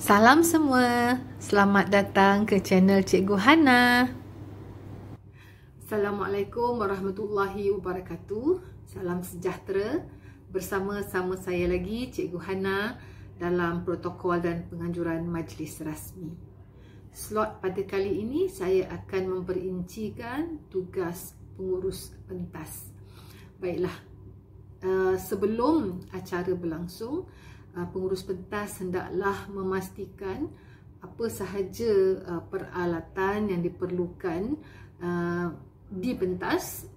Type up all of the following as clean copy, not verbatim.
Salam semua, selamat datang ke channel Cikgu Hana. Assalamualaikum warahmatullahi wabarakatuh. Salam sejahtera. Bersama-sama saya lagi Cikgu Hana dalam protokol dan penganjuran majlis rasmi. Slot pada kali ini saya akan memperincikan tugas pengurus pentas. Baiklah, sebelum acara berlangsung, pengurus pentas hendaklah memastikan apa sahaja peralatan yang diperlukan di pentas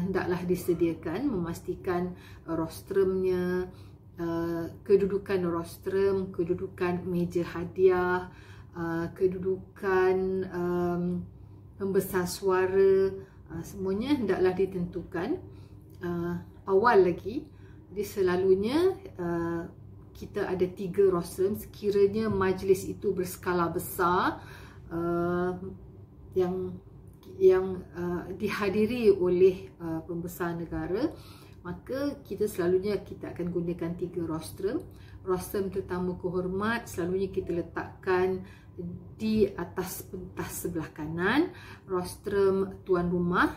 hendaklah disediakan, memastikan rostrumnya, kedudukan rostrum, kedudukan meja hadiah, kedudukan pembesar suara, semuanya hendaklah ditentukan awal lagi. Jadi selalunya kita ada 3 rostrum sekiranya majlis itu berskala besar yang dihadiri oleh pembesar negara, maka kita akan gunakan 3 rostrum. Rostrum tetamu kehormat selalunya kita letakkan di atas pentas sebelah kanan. Rostrum tuan rumah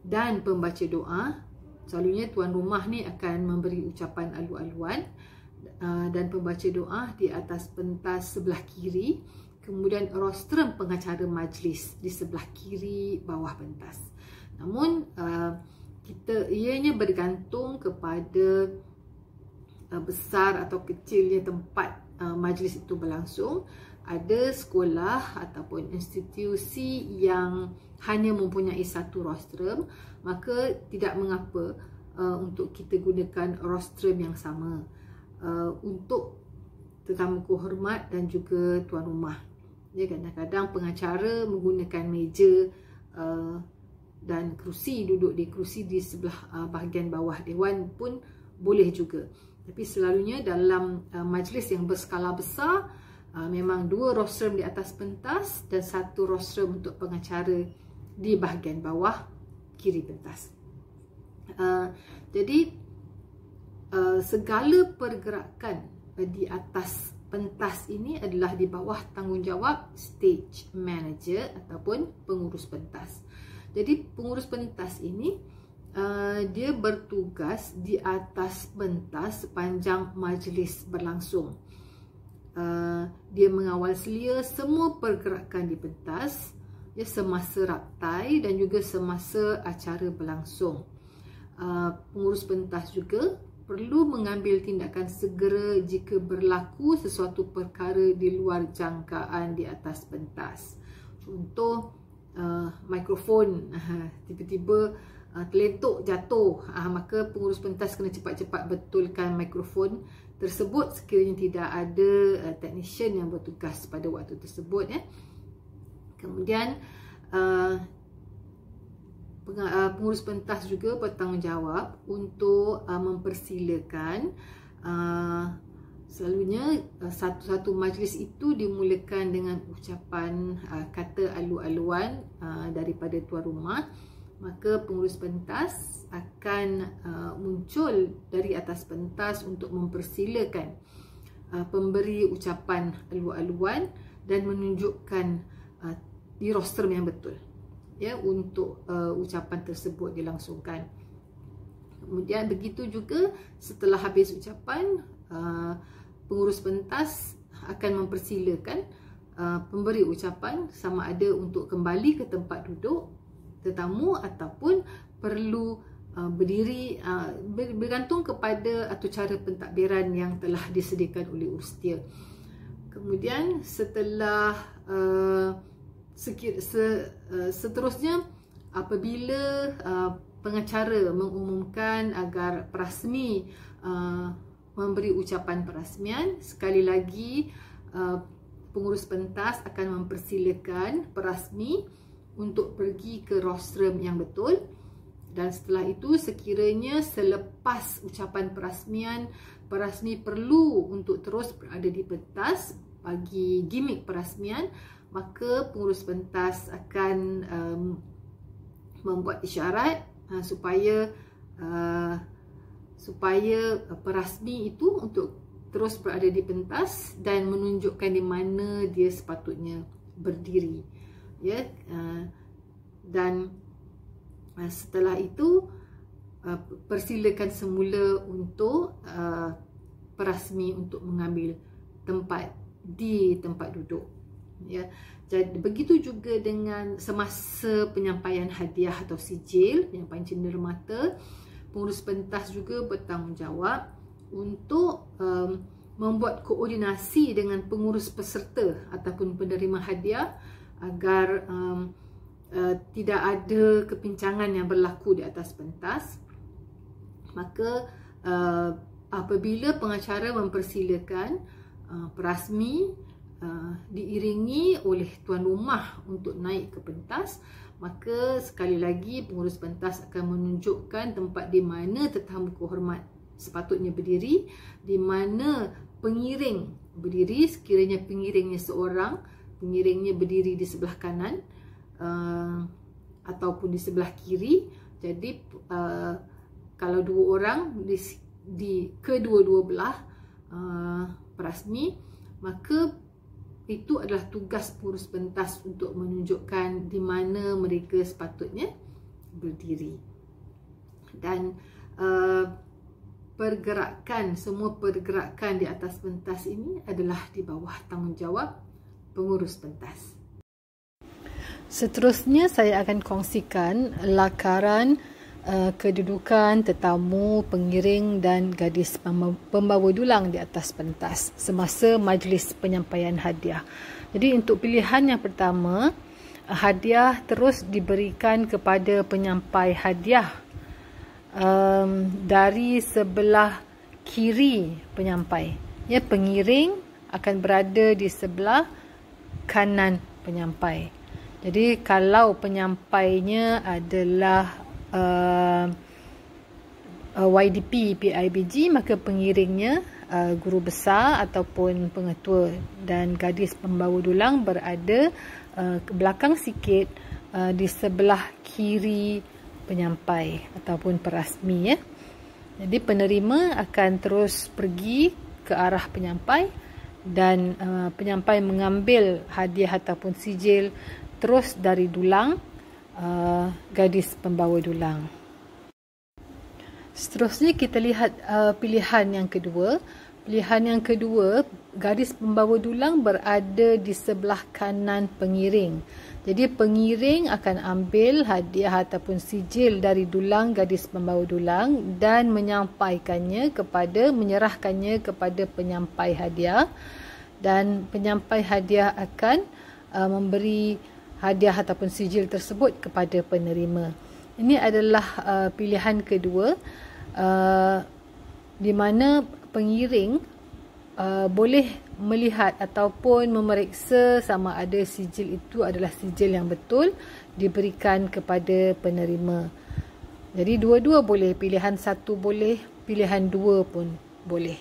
dan pembaca doa, selalunya tuan rumah ni akan memberi ucapan alu-aluan dan pembaca doa di atas pentas sebelah kiri. Kemudian rostrum pengacara majlis di sebelah kiri bawah pentas. Namun ianya bergantung kepada besar atau kecilnya tempat majlis itu berlangsung. Ada sekolah ataupun institusi yang hanya mempunyai 1 rostrum, maka tidak mengapa untuk kita gunakan rostrum yang sama untuk tetamu kehormat dan juga tuan rumah. Ya, kadang-kadang pengacara menggunakan meja dan kerusi, duduk di kerusi di sebelah bahagian bawah dewan pun boleh juga. Tapi selalunya dalam majlis yang berskala besar, memang 2 rostrum di atas pentas dan 1 rostrum untuk pengacara di bahagian bawah kiri pentas. Jadi segala pergerakan di atas pentas ini adalah di bawah tanggungjawab stage manager ataupun pengurus pentas. Jadi pengurus pentas ini dia bertugas di atas pentas sepanjang majlis berlangsung. Dia mengawal selia semua pergerakan di pentas, ya, semasa raptai dan juga semasa acara berlangsung. Pengurus pentas juga perlu mengambil tindakan segera jika berlaku sesuatu perkara di luar jangkaan di atas pentas. Contoh, mikrofon tiba-tiba terletuk jatuh, maka pengurus pentas kena cepat-cepat betulkan mikrofon tersebut sekiranya tidak ada technician yang bertugas pada waktu tersebut, ya. Kemudian pengurus pentas juga bertanggungjawab untuk mempersilakan, selalunya satu majlis itu dimulakan dengan ucapan kata alu-aluan daripada tuan rumah. Maka pengurus pentas akan muncul dari atas pentas untuk mempersilakan pemberi ucapan alu-aluan dan menunjukkan di rostrum yang betul, ya, untuk ucapan tersebut dilangsungkan. Kemudian begitu juga setelah habis ucapan, pengurus pentas akan mempersilakan pemberi ucapan sama ada untuk kembali ke tempat duduk tetamu ataupun perlu berdiri, bergantung kepada atau cara pentadbiran yang telah disediakan oleh urustia. Kemudian setelah seterusnya, apabila pengacara mengumumkan agar perasmi memberi ucapan perasmian, sekali lagi pengurus pentas akan mempersilakan perasmi untuk pergi ke rostrum yang betul. Dan setelah itu, sekiranya selepas ucapan perasmian, perasmi perlu untuk terus berada di pentas bagi gimik perasmian, maka pengurus pentas akan membuat isyarat supaya perasmi itu untuk terus berada di pentas dan menunjukkan di mana dia sepatutnya berdiri. Ya, dan setelah itu persilakan semula untuk perasmi untuk mengambil tempat di tempat duduk. Ya, jadi begitu juga dengan semasa penyampaian hadiah atau sijil, penyampaian cenderamata, pengurus pentas juga bertanggungjawab untuk membuat koordinasi dengan pengurus peserta ataupun penerima hadiah agar tidak ada kepincangan yang berlaku di atas pentas. Maka apabila pengacara mempersilakan perasmi diiringi oleh tuan rumah untuk naik ke pentas, maka sekali lagi pengurus pentas akan menunjukkan tempat di mana tetamu kehormat sepatutnya berdiri, di mana pengiring berdiri. Sekiranya pengiringnya seorang, pengiringnya berdiri di sebelah kanan ataupun di sebelah kiri. Jadi kalau dua orang di kedua-dua belah perasmi, maka itu adalah tugas pengurus pentas untuk menunjukkan di mana mereka sepatutnya berdiri. Dan semua pergerakan di atas pentas ini adalah di bawah tanggungjawab pengurus pentas. Seterusnya saya akan kongsikan lakaran kedudukan tetamu, pengiring dan gadis pembawa dulang di atas pentas semasa majlis penyampaian hadiah. Jadi untuk pilihan yang pertama, hadiah terus diberikan kepada penyampai hadiah dari sebelah kiri penyampai. Ya, pengiring akan berada di sebelah kanan penyampai. Jadi kalau penyampainya adalah YDP PIBG, maka pengiringnya guru besar ataupun pengetua, dan gadis pembawa dulang berada ke belakang sikit di sebelah kiri penyampai ataupun perasmi. Ya. Jadi penerima akan terus pergi ke arah penyampai dan penyampai mengambil hadiah ataupun sijil terus dari dulang gadis pembawa dulang. Seterusnya kita lihat pilihan yang kedua. Pilihan yang kedua, gadis pembawa dulang berada di sebelah kanan pengiring. Jadi pengiring akan ambil hadiah ataupun sijil dari dulang gadis pembawa dulang dan menyerahkannya kepada penyampai hadiah, dan penyampai hadiah akan memberi hadiah ataupun sijil tersebut kepada penerima. Ini adalah pilihan kedua, di mana pengiring boleh melihat ataupun memeriksa sama ada sijil itu adalah sijil yang betul diberikan kepada penerima. Jadi dua-dua boleh, pilihan satu boleh, pilihan dua pun boleh.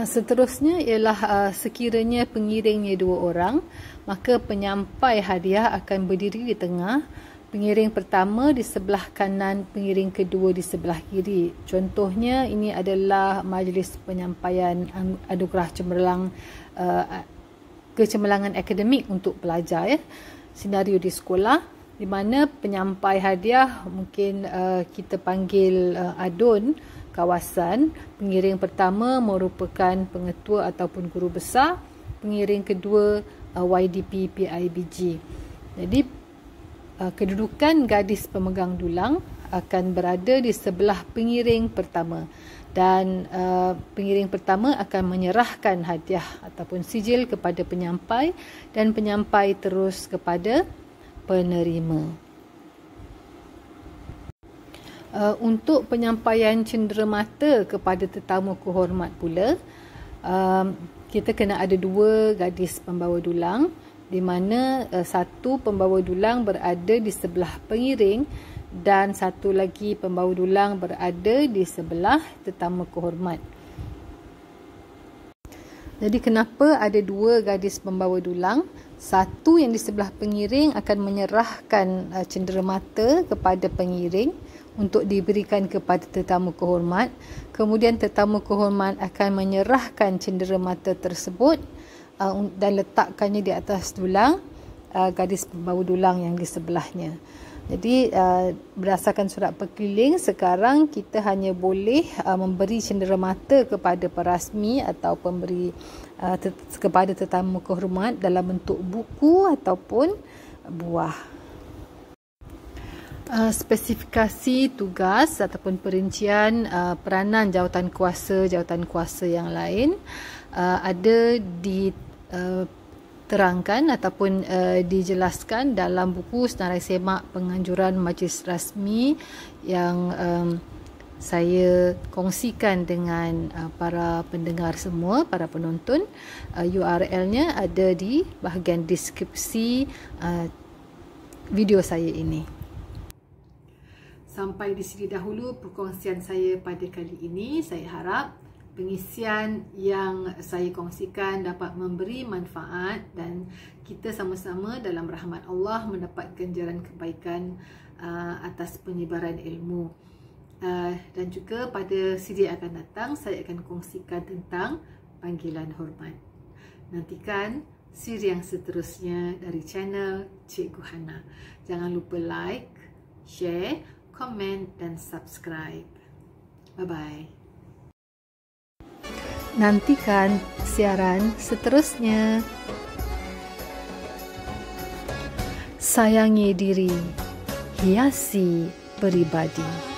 Seterusnya ialah sekiranya pengiringnya dua orang, maka penyampai hadiah akan berdiri di tengah. Pengiring pertama di sebelah kanan, pengiring kedua di sebelah kiri. Contohnya ini adalah majlis penyampaian anugerah cemerlang kecemerlangan akademik untuk pelajar, ya. Senario di sekolah, di mana penyampai hadiah mungkin kita panggil adun kawasan. Pengiring pertama merupakan pengetua ataupun guru besar, pengiring kedua YDP PIBG. Jadi kedudukan gadis pemegang dulang akan berada di sebelah pengiring pertama, dan pengiring pertama akan menyerahkan hadiah ataupun sijil kepada penyampai dan penyampai terus kepada penerima. Untuk penyampaian cenderamata kepada tetamu kehormat pula, kita kena ada dua gadis pembawa dulang, di mana satu pembawa dulang berada di sebelah pengiring dan satu lagi pembawa dulang berada di sebelah tetamu kehormat. Jadi kenapa ada dua gadis pembawa dulang? Satu yang di sebelah pengiring akan menyerahkan cenderamata kepada pengiring untuk diberikan kepada tetamu kehormat. Kemudian tetamu kehormat akan menyerahkan cenderamata tersebut dan letakkannya di atas dulang gadis pembawa dulang yang di sebelahnya. Jadi berdasarkan surat perkeliling, sekarang kita hanya boleh memberi cenderamata kepada perasmi atau pemberi kepada tetamu kehormat dalam bentuk buku ataupun buah. Spesifikasi tugas ataupun perincian peranan jawatan kuasa yang lain ada diterangkan ataupun dijelaskan dalam buku Senarai Semak Penganjuran Majlis Rasmi yang saya kongsikan dengan para pendengar semua, para penonton. URL-nya ada di bahagian deskripsi video saya ini. Sampai di sini dahulu perkongsian saya pada kali ini. Saya harap pengisian yang saya kongsikan dapat memberi manfaat dan kita sama-sama dalam rahmat Allah mendapat ganjaran kebaikan atas penyebaran ilmu. Dan juga pada siri akan datang saya akan kongsikan tentang panggilan hormat. Nantikan siri yang seterusnya dari channel Cikgu Hana. Jangan lupa like, share, komen dan subscribe. Bye-bye. Nantikan siaran seterusnya. Sayangi diri, hiasi peribadi.